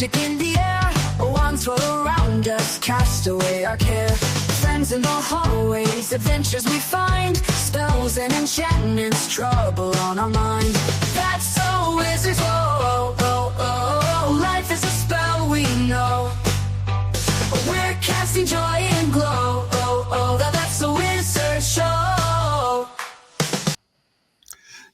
magic in the air, wands roll around us, cast away our care. Friends in the hallways, adventures we find, spells and enchantments, trouble on our mind. That's so wizards, oh, oh, oh, oh. Life is a spell we know, we're casting joy and glow, oh, oh. That's a wizard show.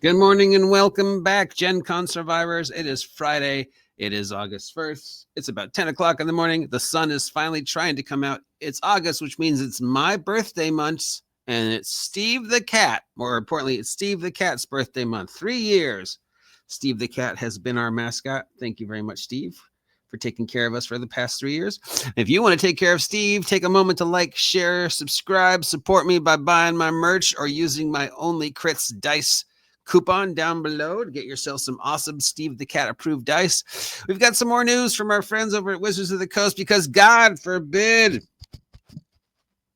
Good morning and welcome back, GenCon survivors. It is Friday. It is August 1st. It's about 10 o'clock in the morning. The sun is finally trying to come out. It's August, which means it's my birthday month, and it's Steve the Cat. More importantly, it's Steve the Cat's birthday month. 3 years. Steve the Cat has been our mascot. Thank you very much, Steve, for taking care of us for the past 3 years. If you want to take care of Steve, take a moment to like, share, subscribe, support me by buying my merch or using my Only Crits dice coupon down below to get yourself some awesome Steve the Cat approved dice. We've got some more news from our friends over at Wizards of the Coast because God forbid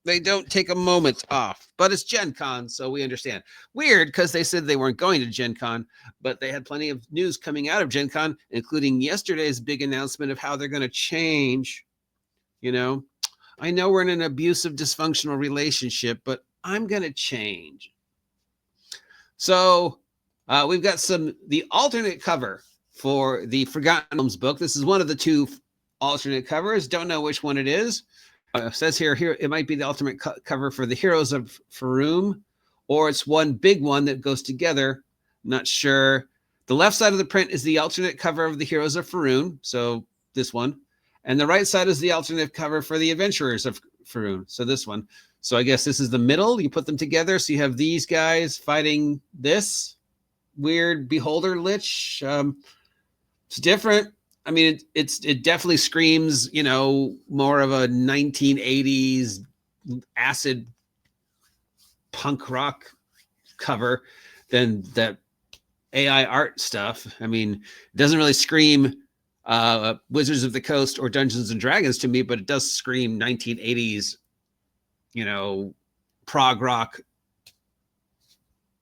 they don't take a moment off. But it's Gen Con, so we understand. Weird, because they said they weren't going to Gen Con, but they had plenty of news coming out of Gen Con, including yesterday's big announcement of how they're going to change. You know, I know we're in an abusive, dysfunctional relationship, but I'm going to change. So we've got the alternate cover for the Forgotten Realms book. This is one of the two alternate covers. Don't know which one it is. It says here it might be the ultimate cover for the Heroes of Faerun, or it's one big one that goes together. Not sure. The left side of the print is the alternate cover of the Heroes of Faerun, so this one. And the right side is the alternate cover for the Adventurers of Faerun, so this one. So I guess this is the middle. You put them together. So you have these guys fighting this weird beholder lich. It's different. I mean, it definitely screams, you know, more of a 1980s acid punk rock cover than that AI art stuff. I mean, it doesn't really scream Wizards of the Coast or Dungeons and Dragons to me, but it does scream 1980s, you know, prog rock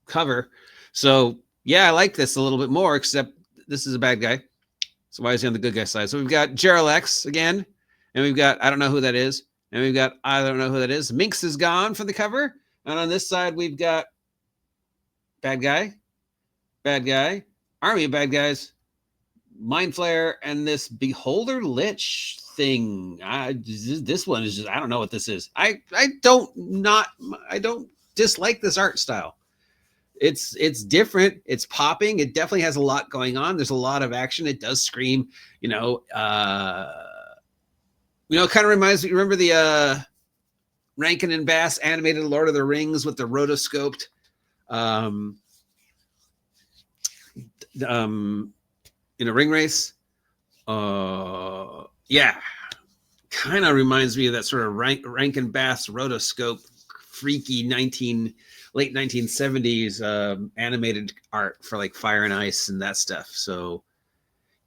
cover. So yeah, I like this a little bit more, except this is a bad guy. So why is he on the good guy side? So we've got Geralex again, and we've got, I don't know who that is. And we've got, I don't know who that is. Minx is gone for the cover. And on this side, we've got bad guy, army of bad guys, Mind Flayer, and this Beholder Lich thing. This one is just, I don't know what this is. I don't dislike this art style. It's different. It's popping. It definitely has a lot going on. There's a lot of action. It does scream, it kind of reminds me, remember the Rankin and Bass animated Lord of the Rings with the rotoscoped ring race? Yeah. Kind of reminds me of that sort of Rankin Bass rotoscope freaky late 1970s animated art for like Fire and Ice and that stuff. So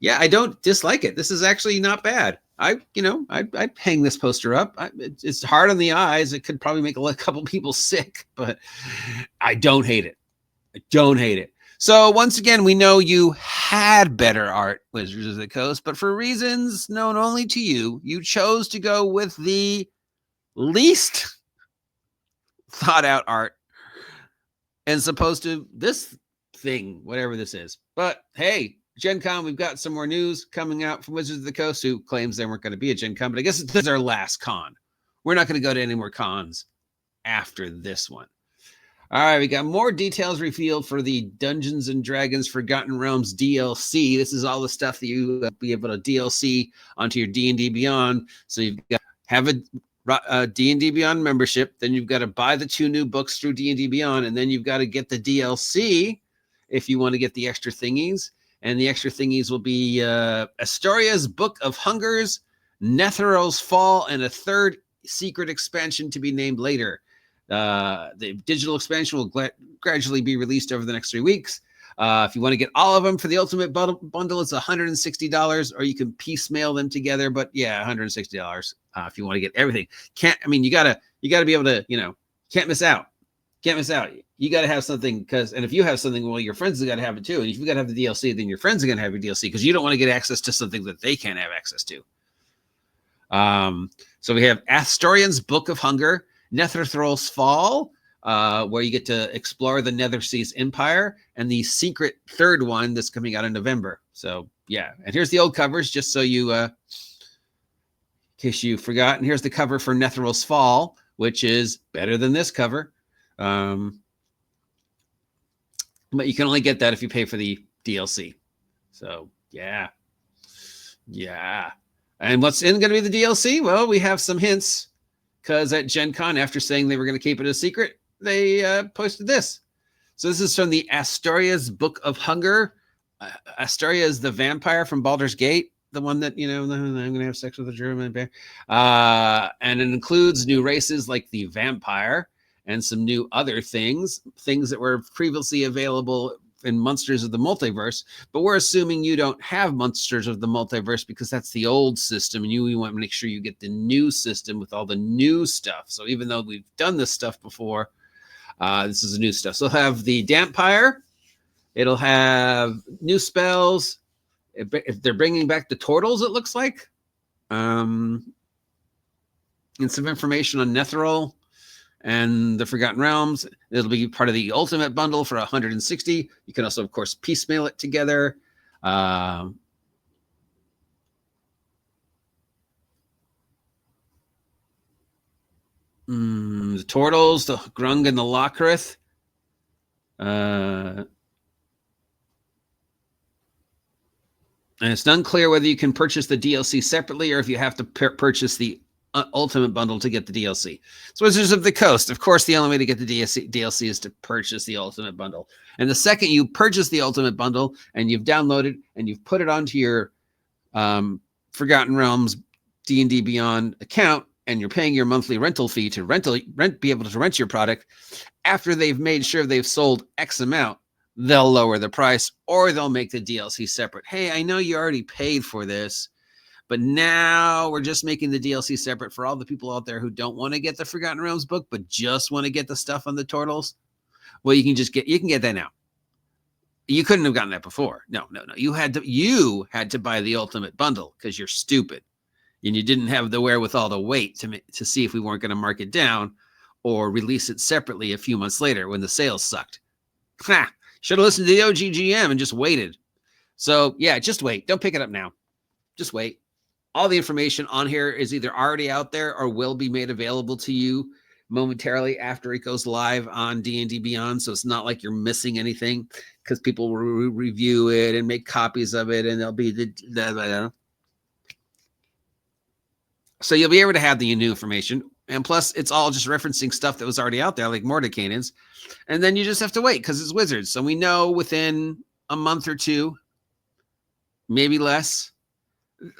yeah, I don't dislike it. This is actually not bad. I'd hang this poster up. It's hard on the eyes. It could probably make a couple people sick, but I don't hate it. So once again, we know you had better art, Wizards of the Coast, but for reasons known only to you, you chose to go with the least thought out art as opposed to this thing, whatever this is. But hey, Gen Con, we've got some more news coming out from Wizards of the Coast, who claims they weren't going to be at Gen Con, but I guess this is our last con. We're not going to go to any more cons after this one. All right, we got more details revealed for the Dungeons and Dragons Forgotten Realms DLC. This is all the stuff that you be able to DLC onto your D&D Beyond. So you've got have a D&D Beyond membership, then you've got to buy the 2 new books through D&D Beyond, and then you've got to get the DLC if you want to get the extra thingies. And the extra thingies will be Astoria's Book of Hungers, Netheryl's Fall, and a 3rd secret expansion to be named later. The digital expansion will gradually be released over the next 3 weeks. If you want to get all of them for the ultimate bundle, it's $160, or you can piecemeal them together. But yeah, $160 if you want to get everything. You gotta be able to, can't miss out. you got to have something and if you have something, well, your friends have got to have it too. And if you got to have the DLC, then your friends are going to have your DLC because you don't want to get access to something that they can't have access to. So we have Astorian's Book of Hunger, Netherthrall's Fall, where you get to explore the Nethersea's Empire, and the secret third one that's coming out in November. So yeah, and here's the old covers, just so you, in case you forgot. And here's the cover for Netherthrall's Fall, which is better than this cover. But you can only get that if you pay for the DLC. So yeah. And what's going to be the DLC? Well, we have some hints, because at Gen Con, after saying they were going to keep it a secret, they posted this. So this is from the Astoria's Book of Hunger. Astoria is the vampire from Baldur's Gate, the one that, I'm going to have sex with a German bear. And it includes new races like the vampire and some new other things that were previously available in Monsters of the Multiverse, but we're assuming you don't have Monsters of the Multiverse because that's the old system, and you want to make sure you get the new system with all the new stuff. So even though we've done this stuff before, this is the new stuff. So it'll have the Dampire, it'll have new spells. If they're bringing back the Turtles, it looks like, and some information on Netherthrall and the Forgotten Realms. It'll be part of the Ultimate Bundle for 160. You can also, of course, piecemeal it together. The Turtles, the Grung, and the Locrith. And it's unclear whether you can purchase the DLC separately or if you have to purchase the Ultimate Bundle to get the DLC. So Wizards of the Coast, of course, the only way to get the DLC is to purchase the Ultimate Bundle. And the second you purchase the Ultimate Bundle and you've downloaded and you've put it onto your Forgotten Realms D&D Beyond account, and you're paying your monthly rental fee to be able to rent your product, after they've made sure they've sold X amount, they'll lower the price or they'll make the DLC separate. Hey, I know you already paid for this, but now we're just making the DLC separate for all the people out there who don't want to get the Forgotten Realms book, but just want to get the stuff on the Turtles. Well, you can get that now. You couldn't have gotten that before. No. You had to buy the Ultimate Bundle because you're stupid. And you didn't have the wherewithal to wait to see if we weren't going to mark it down or release it separately a few months later when the sales sucked. Should have listened to the OGGM and just waited. So yeah, just wait. Don't pick it up now. Just wait. All the information on here is either already out there or will be made available to you momentarily after it goes live on D&D Beyond. So it's not like you're missing anything, because people will review it and make copies of it, and there'll be so you'll be able to have the new information. And plus, it's all just referencing stuff that was already out there, like Mordecaians. And then you just have to wait because it's Wizards. So we know within a month or two, maybe less,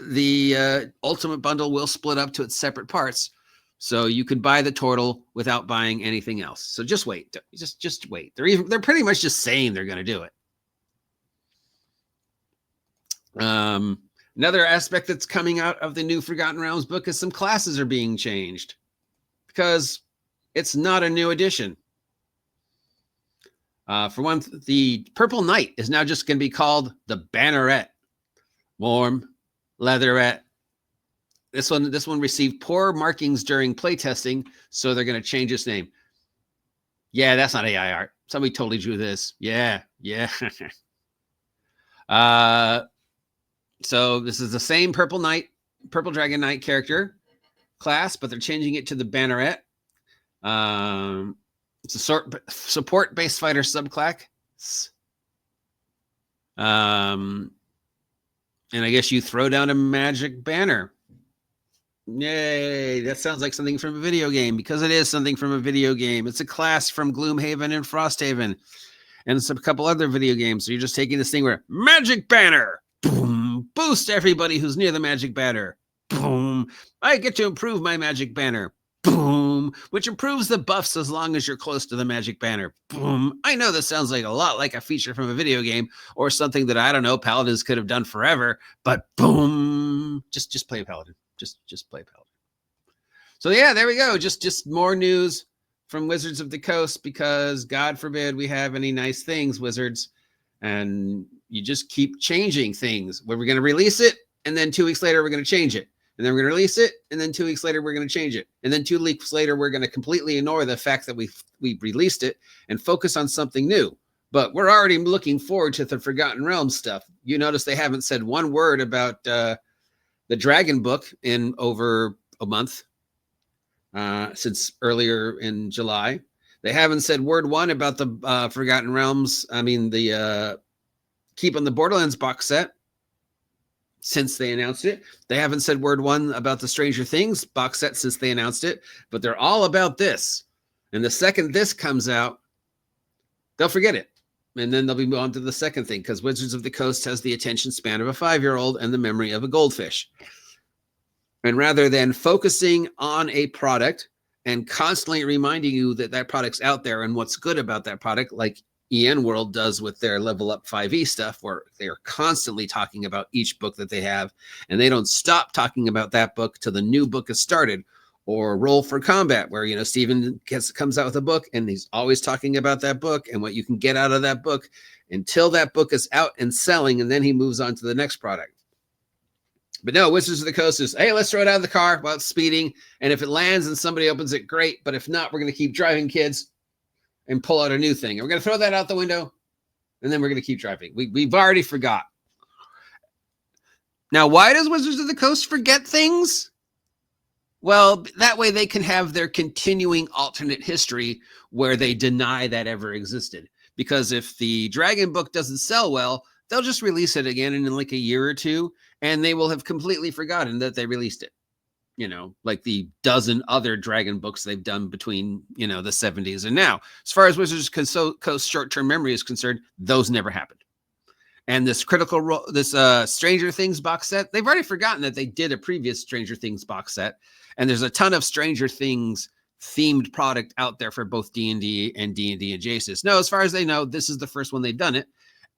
the Ultimate Bundle will split up to its separate parts. So you can buy the Turtle without buying anything else. So just wait. Just wait. They're pretty much just saying they're going to do it. Another aspect that's coming out of the new Forgotten Realms book is some classes are being changed because it's not a new edition. For one, the Purple Knight is now just going to be called the Banneret. Warm, leatherette. This one received poor markings during playtesting, so they're going to change its name. Yeah, that's not AI art. Somebody totally drew this. Yeah. So this is the same Purple Dragon Knight character class, but they're changing it to the Banneret. It's a support base fighter subclass. And I guess you throw down a magic banner. Yay, that sounds like something from a video game, because it is something from a video game. It's a class from Gloomhaven and Frosthaven and a couple other video games. So you're just taking this thing where magic banner. Boom, boost everybody who's near the magic banner. Boom, I get to improve my magic banner. Boom, which improves the buffs as long as you're close to the magic banner. Boom. I know this sounds like a lot like a feature from a video game or something that, I don't know, Paladins could have done forever, but boom, just play Paladin. Just play Paladin. So yeah, there we go. Just more news from Wizards of the Coast because God forbid we have any nice things, Wizards. And you just keep changing things. Where we're going to release it, and then 2 weeks later, we're going to change it. And then we're going to release it, and then 2 weeks later, we're going to change it. And then 2 weeks later, we're going to completely ignore the fact that we released it and focus on something new. But we're already looking forward to the Forgotten Realms stuff. You notice they haven't said one word about the Dragon book in over a month since earlier in July. They haven't said word one about the Forgotten Realms. I mean, the Keep on the Borderlands box set since they announced it. They haven't said word one about the Stranger Things box set since they announced it. But they're all about this. And the second this comes out, they'll forget it. And then they'll be on to the second thing because Wizards of the Coast has the attention span of a 5-year-old and the memory of a goldfish. And rather than focusing on a product and constantly reminding you that that product's out there and what's good about that product, like EN World does with their Level Up 5e stuff, where they are constantly talking about each book that they have, and they don't stop talking about that book till the new book is started. Or Roll for Combat, where, you know, Steven comes out with a book and he's always talking about that book and what you can get out of that book until that book is out and selling, and then he moves on to the next product. But no, Wizards of the Coast is, hey, let's throw it out of the car while it's speeding, and if it lands and somebody opens it, great, but if not, we're going to keep driving, kids, and pull out a new thing. And we're going to throw that out the window, and then we're going to keep driving. We've already forgot. Now, why does Wizards of the Coast forget things? Well, that way they can have their continuing alternate history where they deny that ever existed. Because if the Dragon book doesn't sell well, they'll just release it again in like a year or two, and they will have completely forgotten that they released it. You know, like the dozen other Dragon books they've done between, you know, the 70s and now. As far as Wizards of the Coast short-term memory is concerned, those never happened. And this Stranger Things box set, they've already forgotten that they did a previous Stranger Things box set. And there's a ton of Stranger Things themed product out there for both D&D and D&D adjacent. No, as far as they know, this is the first one they've done it.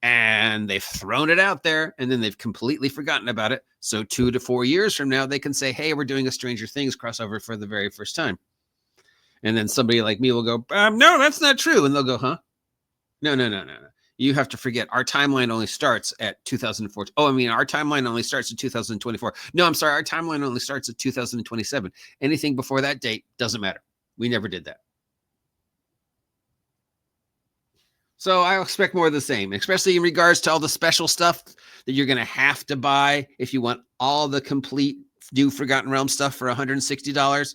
And they've thrown it out there, and then they've completely forgotten about it. So 2 to 4 years from now, they can say, hey, we're doing a Stranger Things crossover for the very first time. And then somebody like me will go, no, that's not true. And they'll go, huh? No. You have to forget, our timeline only starts at 2014. Oh, I mean, our timeline only starts at 2024. No, I'm sorry. Our timeline only starts at 2027. Anything before that date doesn't matter. We never did that. So I expect more of the same, especially in regards to all the special stuff that you're going to have to buy if you want all the complete new Forgotten Realms stuff for $160,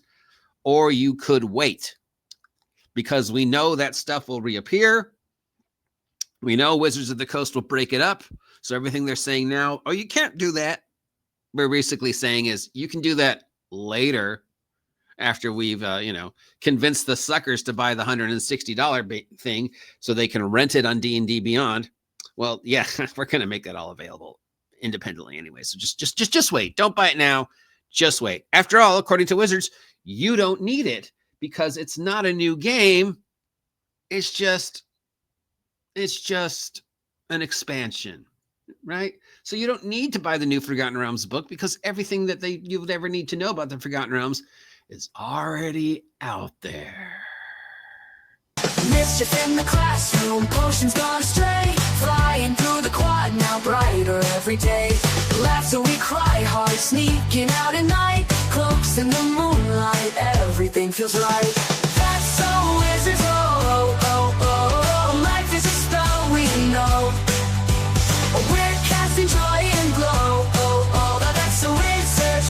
or you could wait because we know that stuff will reappear. We know Wizards of the Coast will break it up. So everything they're saying now, oh, you can't do that. We're basically saying is you can do that later after we've, convinced the suckers to buy the $160 thing so they can rent it on D&D Beyond. Well, yeah, we're going to make that all available independently anyway. So just wait. Don't buy it now. Just wait. After all, according to Wizards, you don't need it because it's not a new game. It's just an expansion, right? So you don't need to buy the new Forgotten Realms book because everything that you would ever need to know about the Forgotten Realms is already out there. Mischief in the classroom, potions gone astray, flying through the quad, now brighter every day. Laugh till we cry hard, sneaking out at night, cloaks in the moonlight, everything feels right.